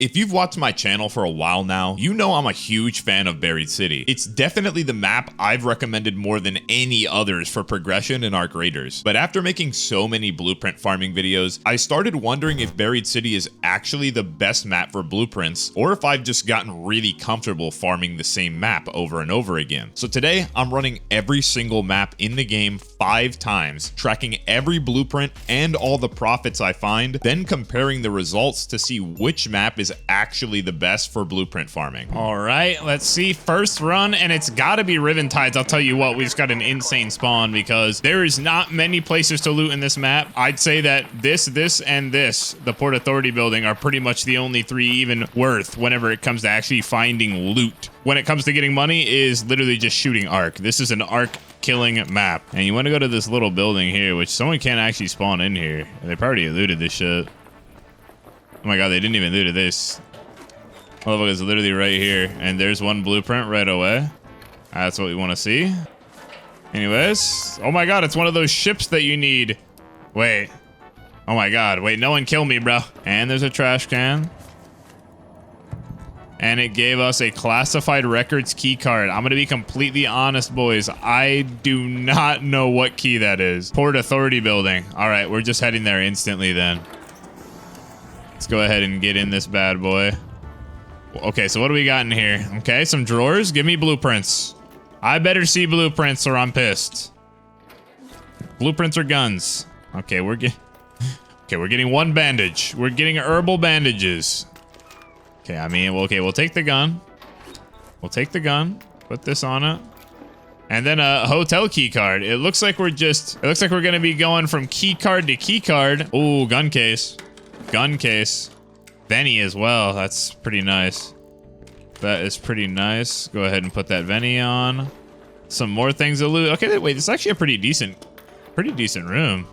If you've watched my channel for a while now, you know I'm a huge fan of Buried City. It's definitely the map I've recommended more than any others for progression and arc raiders. But after making so many blueprint farming videos, I started wondering if Buried City is actually the best map for blueprints, or if I've just gotten really comfortable farming the same map over and over again. So today, I'm running every single map in the game 5 times, tracking every blueprint and all the profits I find, then comparing the results to see which map is actually the best for blueprint farming. All right, let's see. First run, and it's got to be Riven Tides. I'll tell you what, we just got an insane spawn because there is not many places to loot in this map. I'd say that this, and this, the Port Authority building, are pretty much the only 3 even worth whenever it comes to actually finding loot. When it comes to getting money is literally just shooting arc. This is an arc killing map. And you want to go to this little building here, which someone can't actually spawn in here. They probably looted this shit. Oh my god, they didn't even loot this. Motherfucker's literally right here. And there's one blueprint right away. That's what we want to see. Anyways. Oh my god, it's one of those ships that you need. Wait. Oh my god. Wait, no one kill me, bro. And there's a trash can. And it gave us a classified records key card. I'm going to be completely honest, boys. I do not know what key that is. Port Authority building. All right, we're just heading there instantly then. Let's go ahead and get in this bad boy. Okay, so what do we got in here? Okay, some drawers. Give me blueprints. I better see blueprints or I'm pissed. Blueprints or guns. Okay, we're getting 1 bandage. We're getting herbal bandages. Okay, I mean, okay, we'll take the gun. We'll take the gun. Put this on it. And then a hotel key card. It looks like we're gonna be going from key card to key card. Ooh, gun case. Gun case. Veni as well. That's pretty nice. That is pretty nice. Go ahead and put that Veni on. Some more things to loot. Okay, wait, this is actually a pretty decent room.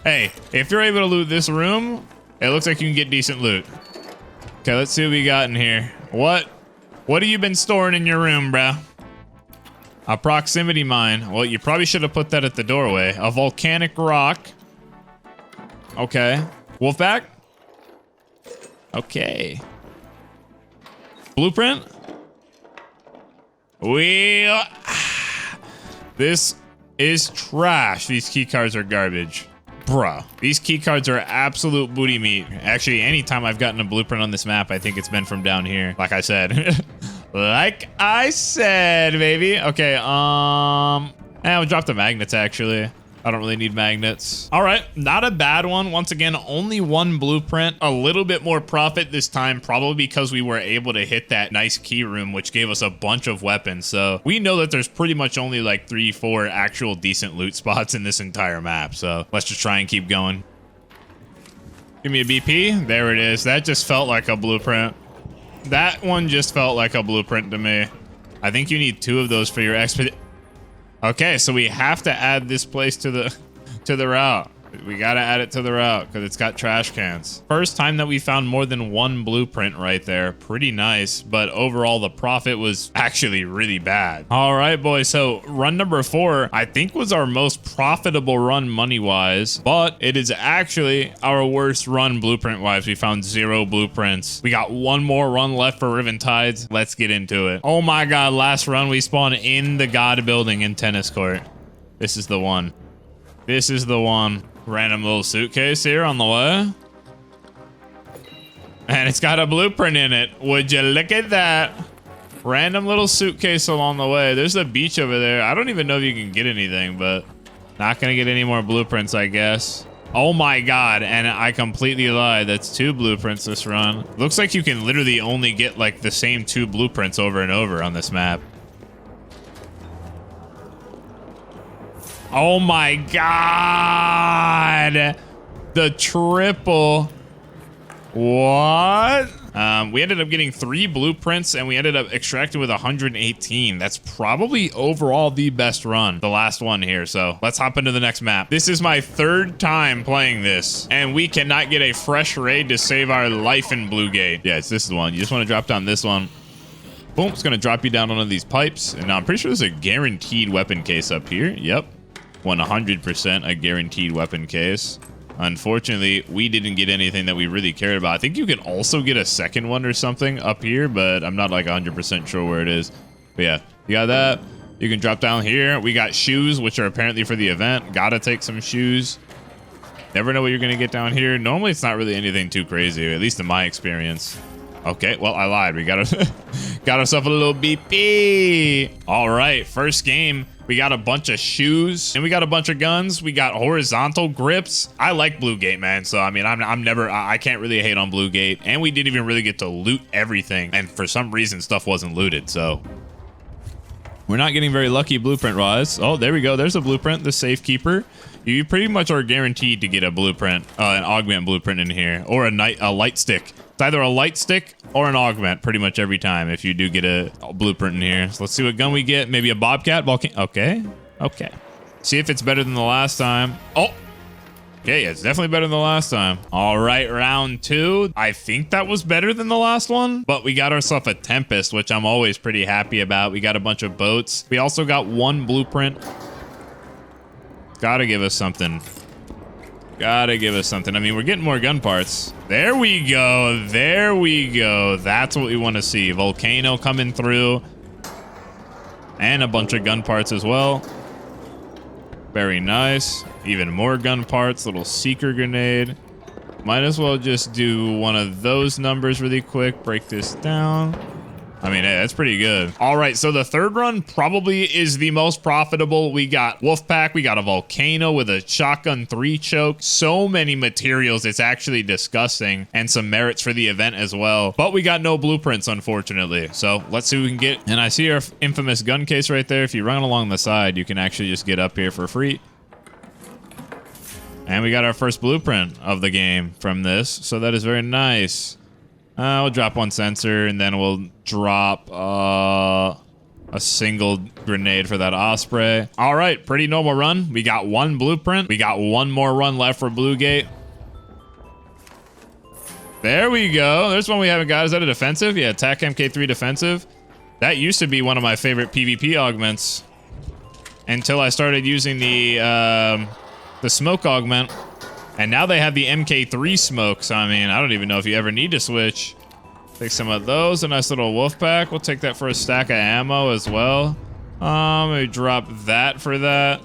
Hey, if you're able to loot this room, it looks like you can get decent loot. Okay, let's see what we got in here. What have you been storing in your room, bruh? A proximity mine. Well, you probably should have put that at the doorway. A volcanic rock. Okay. Wolfpack? Okay. Blueprint? This is trash. These key cards are garbage. Bruh. These key cards are absolute booty meat. Actually, anytime I've gotten a blueprint on this map, I think it's been from down here. Like I said. Like I said, baby. Okay, we'll drop the magnets, actually. I don't really need magnets. All right, not a bad one. Once again, only 1 blueprint. A little bit more profit this time, probably because we were able to hit that nice key room, which gave us a bunch of weapons. So we know that there's pretty much only like 3-4 actual decent loot spots in this entire map. So let's just try and keep going. Give me a BP. There it is. That just felt like a blueprint. That one just felt like a blueprint to me. I think you need 2 of those for your expedition. Okay, so we have to add this place to the route. We gotta add it to the route because it's got trash cans. First time that we found more than 1 blueprint right there. Pretty nice, but overall the profit was actually really bad. All right, boys, so run number 4, I think was our most profitable run money-wise, but it is actually our worst run blueprint-wise. We found 0 blueprints. We got 1 more run left for Riven Tides. Let's get into it. Oh my god, last run we spawned in the God building in Tennis Court. This is the one. This is the one. Random little suitcase here on the way. And it's got a blueprint in it. Would you look at that? Random little suitcase along the way. There's a beach over there. I don't even know if you can get anything, but not gonna get any more blueprints, I guess. Oh my god, and I completely lied. That's 2 blueprints this run. Looks like you can literally only get like the same 2 blueprints over and over on this map. Oh my god! The triple. What? We ended up getting 3 blueprints and we ended up extracting with 118. That's probably overall the best run. The last one here. So let's hop into the next map. This is my 3rd time playing this and we cannot get a fresh raid to save our life in Blue Gate. Yes, this is the one. You just want to drop down this one. Boom, it's going to drop you down one of these pipes. And now I'm pretty sure there's a guaranteed weapon case up here. Yep. 100% a guaranteed weapon case. Unfortunately, we didn't get anything that we really cared about. I think you can also get a second one or something up here, but I'm not like 100% sure where it is. But yeah, you got that. You can drop down here. We got shoes, which are apparently for the event. Gotta take some shoes. Never know what you're gonna get down here. Normally, it's not really anything too crazy, at least in my experience. Okay, well, I lied. We got ourselves a little BP. All right, first game. We got a bunch of shoes and we got a bunch of guns. We got horizontal grips. I like Blue Gate, man. So, I mean, I can't really hate on Blue Gate. And we didn't even really get to loot everything. And for some reason, stuff wasn't looted. So we're not getting very lucky blueprint-wise. Oh, there we go. There's a blueprint, the Safekeeper. You pretty much are guaranteed to get a blueprint, an augment blueprint in here, or a light stick. It's either a light stick or an augment pretty much every time if you do get a blueprint in here. So let's see what gun we get. Maybe a Bobcat. Okay. Okay. See if it's better than the last time. Oh. Okay, it's definitely better than the last time. All right, round 2. I think that was better than the last one, but we got ourselves a Tempest, which I'm always pretty happy about. We got a bunch of boats. We also got 1 blueprint. Gotta give us something. Gotta give us something. I mean, we're getting more gun parts. There we go. There we go. That's what we want to see. Volcano coming through. And a bunch of gun parts as well. Very nice. Even more gun parts. Little seeker grenade. Might as well just do one of those numbers really quick. Break this down. I mean, hey, that's pretty good. All right, so the third run probably is the most profitable. We got Wolfpack, we got a Volcano with a shotgun 3 choke. So many materials, it's actually disgusting. And some merits for the event as well. But we got no blueprints, unfortunately. So let's see what we can get. And I see our infamous gun case right there. If you run along the side, you can actually just get up here for free. And we got our first blueprint of the game from this. So that is very nice. We'll drop 1 sensor, and then we'll drop a single grenade for that Osprey. All right, pretty normal run. We got 1 blueprint. We got 1 more run left for Blue Gate. There we go. There's one we haven't got. Is that a defensive? Yeah, attack MK3 defensive. That used to be one of my favorite PvP augments until I started using the smoke augment. And now they have the MK3 smoke, so I mean, I don't even know if you ever need to switch. Take some of those, a nice little wolf pack. We'll take that for a stack of ammo as well. Maybe drop that for that.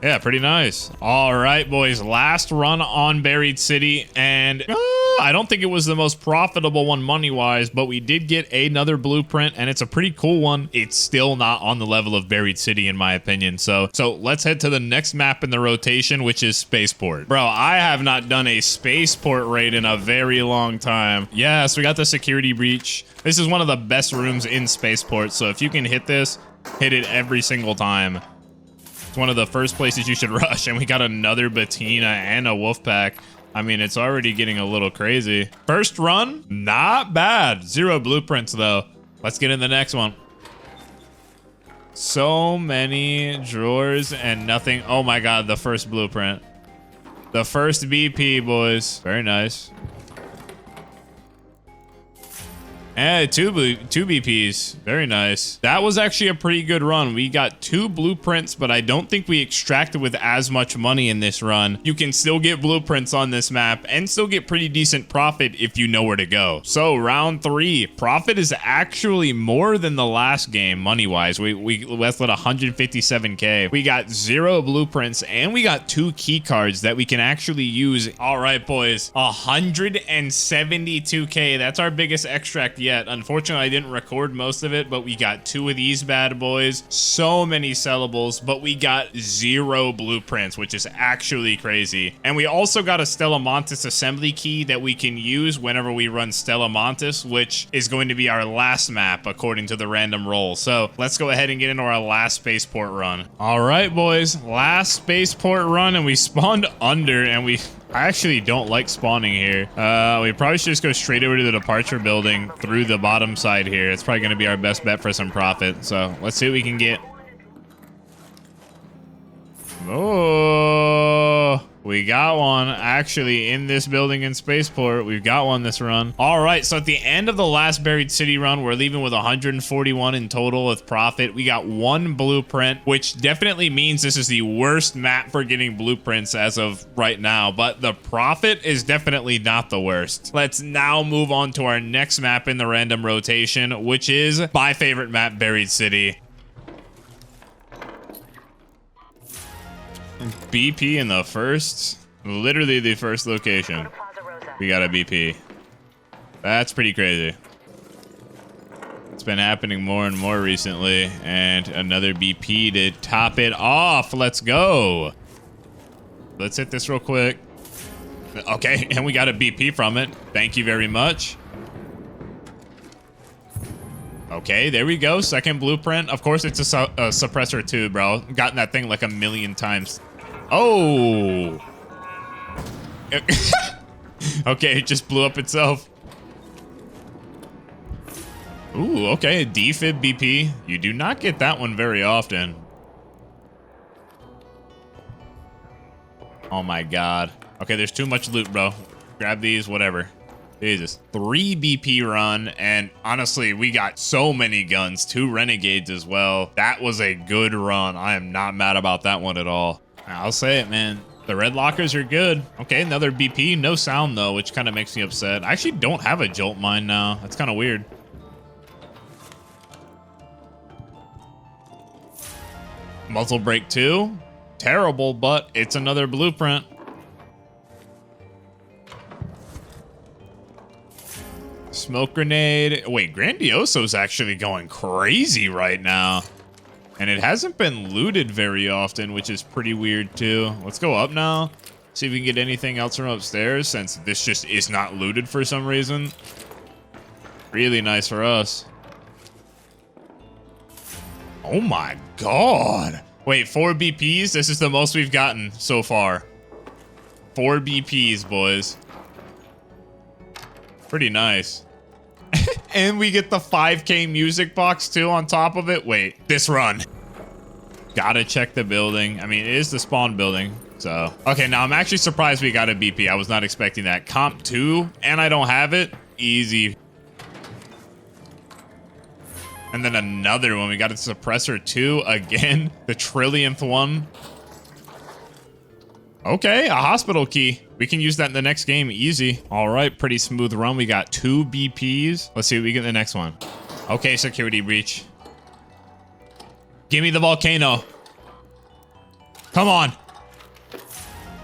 Yeah, pretty nice. All right, boys, last run on Buried City, and I don't think it was the most profitable one money-wise, but we did get another blueprint, and it's a pretty cool one. It's still not on the level of Buried City, in my opinion. So let's head to the next map in the rotation, which is Spaceport. Bro, I have not done a Spaceport raid in a very long time. Yes, we got the security breach. This is one of the best rooms in Spaceport, so if you can hit this, hit it every single time. It's one of the first places you should rush, and we got another Bettina and a wolf pack. I mean, it's already getting a little crazy. First run, not bad. 0 blueprints, though. Let's get in the next one. So many drawers and nothing. Oh, my God, the first blueprint. The first BP, boys. Very nice. And two BPs. Very nice. That was actually a pretty good run. We got 2 blueprints, but I don't think we extracted with as much money in this run. You can still get blueprints on this map and still get pretty decent profit if you know where to go. So round 3, profit is actually more than the last game money-wise. We left with 157K. We got 0 blueprints and we got 2 key cards that we can actually use. All right, boys, 172K. That's our biggest extract yet. Unfortunately, I didn't record most of it, but we got 2 of these bad boys. So many sellables, but we got 0 blueprints, which is actually crazy. And we also got a Stella Montis assembly key that we can use whenever we run Stella Montis, which is going to be our last map according to the random roll. So let's go ahead and get into our last spaceport run. All right, boys, last spaceport run, and we spawned under, and I actually don't like spawning here. We probably should just go straight over to the departure building through the bottom side here. It's probably going to be our best bet for some profit. So let's see what we can get. Oh, We got one actually in this building in Spaceport. We've got one this run. All right, so at the end of the last Buried City run, we're leaving with 141 in total with profit. We got one blueprint, which definitely means this is the worst map for getting blueprints as of right now, but the profit is definitely not the worst. Let's now move on to our next map in the random rotation, which is my favorite map, Buried City. BP in the first, literally the first location. We got a BP. That's pretty crazy. It's been happening more and more recently. And another BP to top it off. Let's go. Let's hit this real quick. Okay, and we got a BP from it. Thank you very much. Okay, there we go. Second blueprint. Of course, it's a suppressor too, bro. Gotten that thing like a million times. Oh. Okay, it just blew up itself. Ooh, okay, a defib BP. You do not get that one very often. Oh my god. Okay, there's too much loot, bro. Grab these, whatever. Jesus. 3 BP run, and honestly, we got so many guns. 2 renegades as well. That was a good run. I am not mad about that one at all. I'll say it, man. The red lockers are good. Okay, another BP. No sound, though, which kind of makes me upset. I actually don't have a jolt mine now. That's kind of weird. Muzzle brake 2. Terrible, but it's another blueprint. Smoke grenade. Wait, Grandioso's actually going crazy right now. And it hasn't been looted very often, which is pretty weird too. Let's go up now. See if we can get anything else from upstairs, since this just is not looted for some reason. Really nice for us. Oh my god. Wait, 4 BPs? This is the most we've gotten so far. 4 BPs, boys. Pretty nice. And we get the 5K music box too on top of it. Wait, this run. Gotta check the building. I mean, it is the spawn building, so. Okay, now I'm actually surprised we got a BP. I was not expecting that. Comp 2, and I don't have it. Easy. And then another one. We got a suppressor 2 again. The trillionth one. Okay, a hospital key. We can use that in the next game, easy. All right, pretty smooth run. We got 2 BPs. Let's see what we get in the next one. Okay, security breach. Give me the volcano. Come on.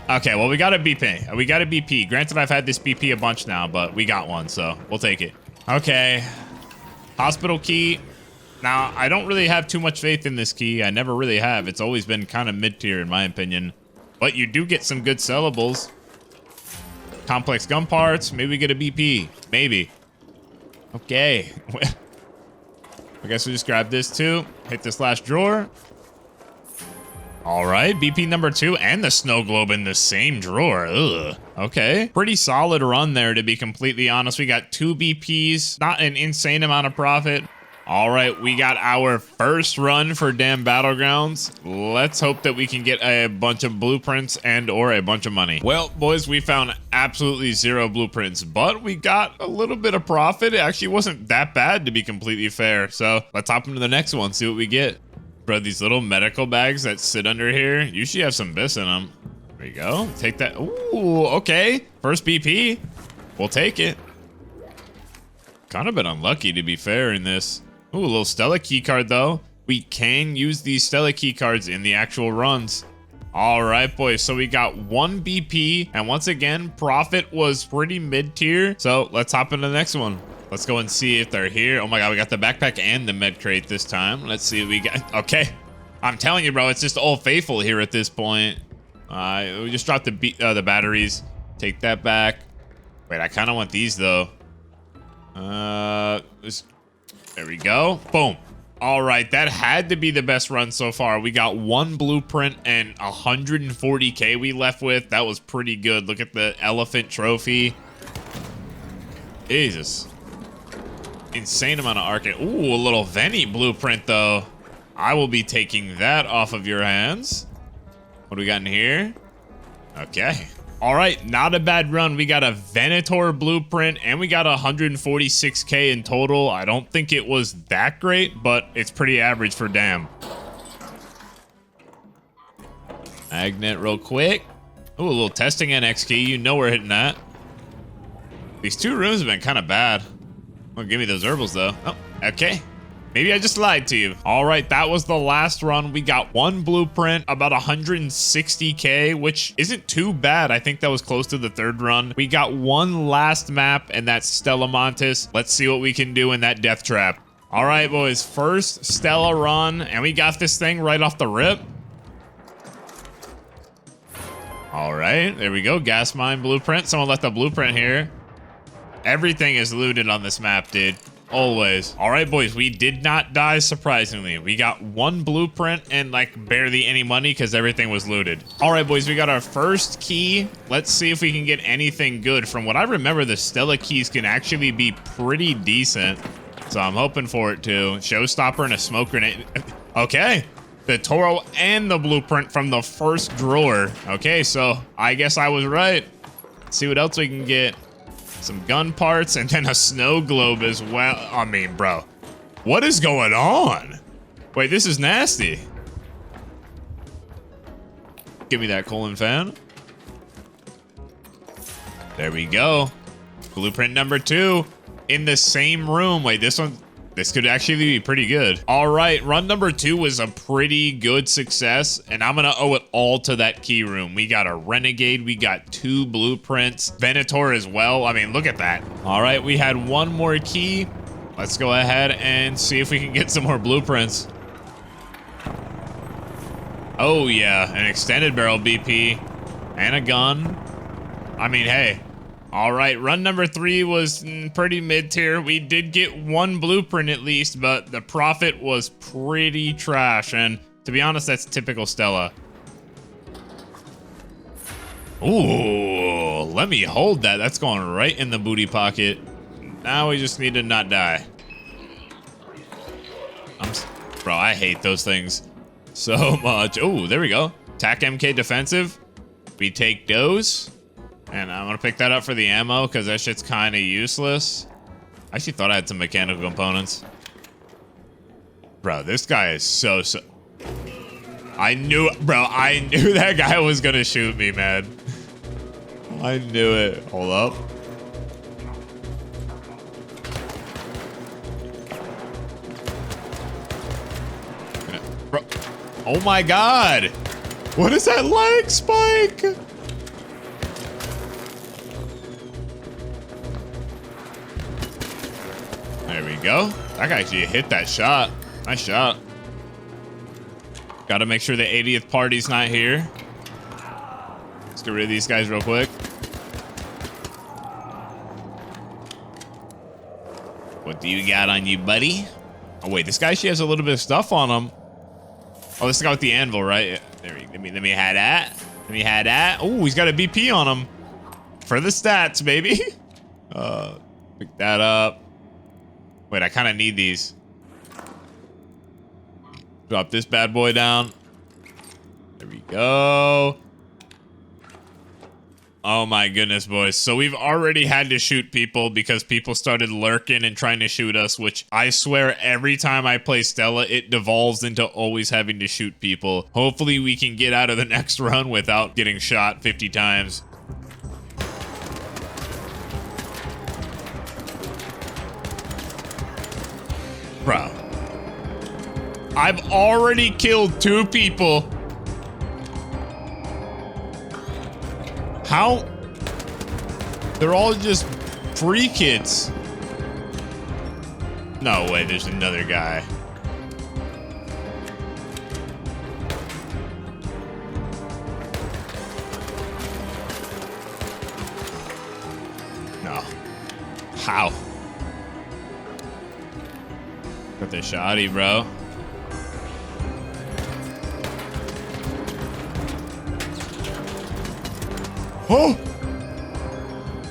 Okay, well, we got a BP. We got a BP. Granted, I've had this BP a bunch now, but we got one, so we'll take it. Okay. Hospital key. Now, I don't really have too much faith in this key. I never really have. It's always been kind of mid-tier, in my opinion. But you do get some good sellables. Complex gun parts. Maybe we get a BP. Maybe. Okay. I guess we just grab this too. Hit this last drawer. All right. BP number 2 and the snow globe in the same drawer. Ugh. Okay. Pretty solid run there, to be completely honest. We got 2 BPs. Not an insane amount of profit. All right, we got our first run for damn Battlegrounds. Let's hope that we can get a bunch of blueprints and or a bunch of money. Well, boys, we found absolutely 0 blueprints, but we got a little bit of profit. It actually wasn't that bad, to be completely fair. So let's hop into the next one, see what we get. Bro, these little medical bags that sit under here usually have some bis in them. There you go. Take that. Ooh, okay. First BP. We'll take it. Kind of been unlucky, to be fair, in this. Ooh, a little Stella keycard, though. We can use these Stella keycards in the actual runs. All right, boys. So we got 1 BP. And once again, profit was pretty mid-tier. So let's hop into the next one. Let's go and see if they're here. Oh, my God. We got the backpack and the med crate this time. Let's see what we got. Okay. I'm telling you, bro. It's just Old Faithful here at this point. We just dropped the batteries. Take that back. Wait, I kind of want these, though. There we go. Boom. All right, that had to be the best run so far. We got 1 blueprint and 140K we left with. That was pretty good. Look at the elephant trophy. Jesus. Insane amount of arcade. Ooh, a little Venny blueprint, though. I will be taking that off of your hands. What do we got in here? Okay. All right, not a bad run. We got a Venator blueprint and we got 146k in total. I don't think it was that great, but it's pretty average for Dam. Magnet real quick. Ooh, a little testing NX key. You know we're hitting that. These 2 rooms have been kind of bad. Well, give me those herbals though. Oh, okay. Maybe I just lied to you. All right, that was the last run. We got 1 blueprint, about 160k, which isn't too bad. I think that was close to the 3rd run. We got 1 last map, and that's Stella Montis. Let's see what we can do in that death trap. All right, boys, first Stella run, and we got this thing right off the rip. All right, there we go. Gas mine blueprint. Someone left a blueprint here. Everything is looted on this map, dude. Always. All right, boys, we did not die, surprisingly. We got 1 blueprint and like barely any money because everything was looted. All right, boys, we got our first key. Let's see if we can get anything good. From what I remember, the Stella keys can actually be pretty decent. So I'm hoping for it too. Showstopper and a smoke grenade. Okay. The Toro and the blueprint from the first drawer. Okay, so I guess I was right. Let's see what else we can get. Some gun parts and then a snow globe as well. I mean, bro, what is going on? Wait, this is nasty. Give me that Colin fan. There we go. Blueprint number 2 in the same room. Wait, this could actually be pretty good. All right, run number 2 was a pretty good success, and I'm gonna owe it all to that key room. We got a Renegade, we got 2 blueprints, Venator as well. I mean, look at that. All right, we had 1 more key. Let's go ahead and see if we can get some more blueprints. Oh yeah, an extended barrel BP and a gun. I mean, hey. All right, run number 3 was pretty mid-tier. We did get 1 blueprint at least, but the profit was pretty trash. And to be honest, that's typical Stella. Ooh, let me hold that. That's going right in the booty pocket. Now we just need to not die. Bro, I hate those things so much. Oh, there we go. TAC MK defensive. We take those. And I'm gonna pick that up for the ammo because that shit's kind of useless. I actually thought I had some mechanical components. Bro, this guy is so. I knew that guy was gonna shoot me, man. I knew it. Hold up. Bro. Oh my God. What is that lag spike? There we go. That guy actually hit that shot. Nice shot. Gotta make sure the 80th party's not here. Let's get rid of these guys real quick. What do you got on you, buddy? Oh wait, this guy actually has a little bit of stuff on him. Oh, this is the guy with the anvil, right? There we go. Let me have that. Let me have that. Oh, he's got a BP on him. For the stats, baby. Pick that up. Wait, I kind of need these. Drop this bad boy down. There we go. Oh my goodness, boys. So we've already had to shoot people because people started lurking and trying to shoot us, which I swear every time I play Stella, it devolves into always having to shoot people. Hopefully we can get out of the next run without getting shot 50 times. Bro, I've already killed 2 people. How? They're all just free kids. No way, there's another guy. No. How? Got the shotty, bro. Oh!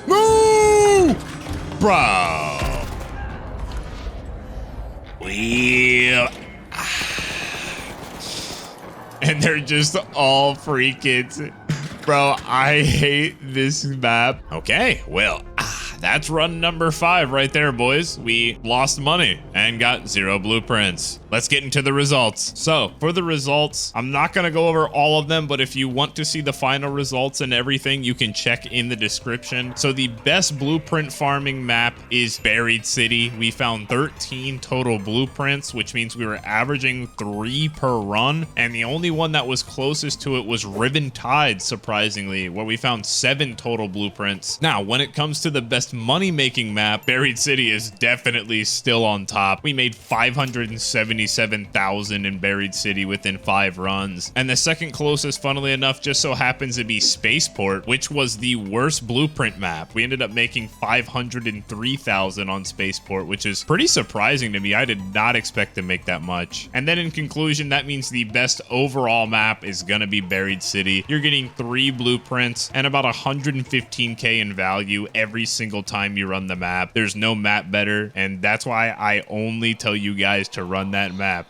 No! Bro. And they're just all free kids. Bro, I hate this map. Okay, well, that's run number 5 right there, boys. We lost money and got 0 blueprints. Let's get into the results. So for the results, I'm not going to go over all of them, but if you want to see the final results and everything, you can check in the description. So the best blueprint farming map is Buried City. We found 13 total blueprints, which means we were averaging 3 per run. And the only one that was closest to it was Riven Tides, surprisingly, where we found 7 total blueprints. Now, when it comes to the best money-making map, Buried City is definitely still on top. We made 577,000 in Buried City within 5 runs. And the second closest, funnily enough, just so happens to be Spaceport, which was the worst blueprint map. We ended up making 503,000 on Spaceport, which is pretty surprising to me. I did not expect to make that much. And then in conclusion, that means the best overall map is gonna be Buried City. You're getting 3 blueprints and about 115k in value every single time you run the map. There's no map better, and that's why I only tell you guys to run that map.